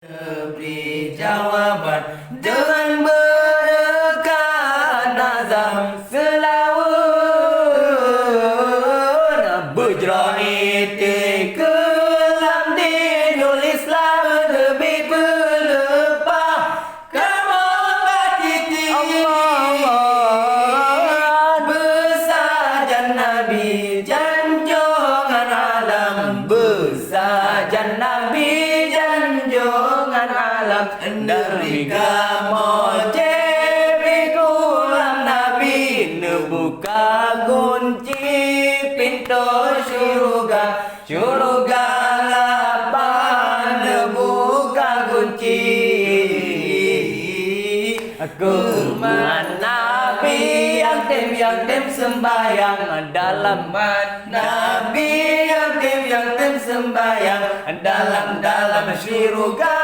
Beri jawaban dengan merekan nazam selawat berjroni kelam dinul Islam lebih berlepah kamu batiti Allah bersajan Nabi janjongan alam bersajan Nabi janjongan alam dari kamu kulam Nabi nebuka kunci pintu syurga lapan nebuka kunci aku Nabi yang tem sembahyang dalam Nabi yang tem sembahyang dalam syurga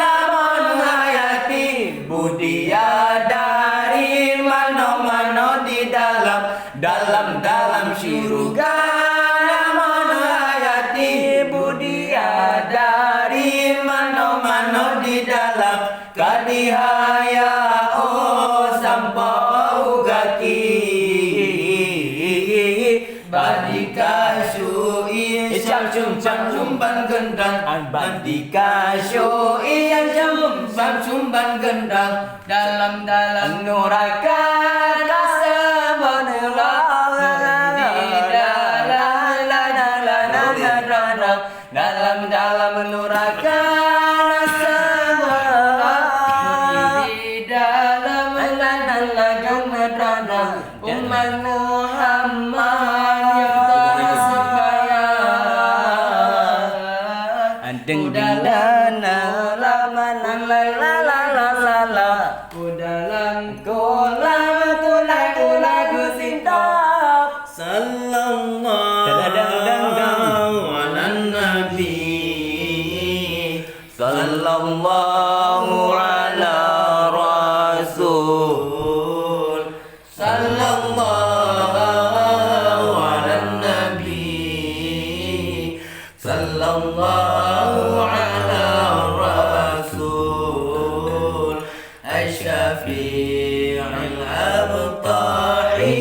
namun hayati budia dari mano di dalam syurga namun hayati budia dari mano di dalam kadihaya sampau gaki badika syui cumban gendang badika syui cumban gendang dalam nuraka dalam nuraka umat Muhammad yang sembahyang udalana lamanan la udalan kula sintap sallallahu ala nabi sallallahu ala rasul sallallahu ala nabi sallallahu ala rasul asyafi'il abtahi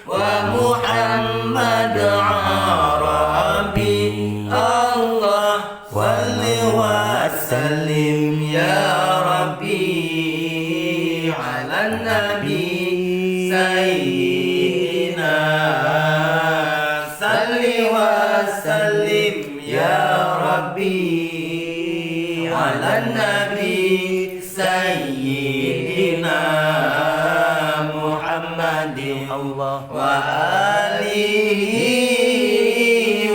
wa muhammad arabi Allah salli wa sallim ya rabbi ala nabi sayyidina salli wa sallim ya rabbi ala nabi sayyidina Muhammadin Allah wa alihi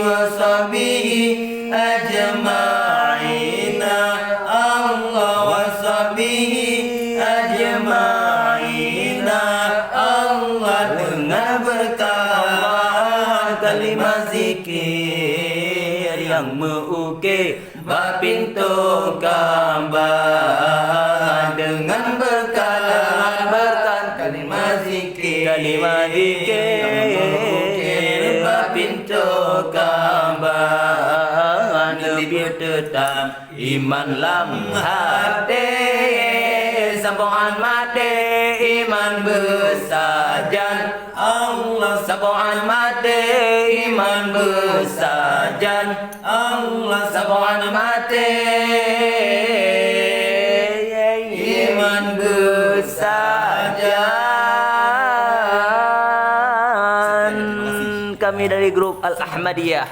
wa sahbihi ajma'ina Allah wa sahbihi ajma'ina Allah dengan berkah kalimat zikir yang mengukir pintu Ka'bah dengan berkah kalimat zikir pintu Ka'bah lebih tetap iman lam hati sampungan mati iman bersajan Allah sampungan mati iman bersajan Allah sampungan mati iman bersajan. Kami dari grup Al-Ahmadiyah.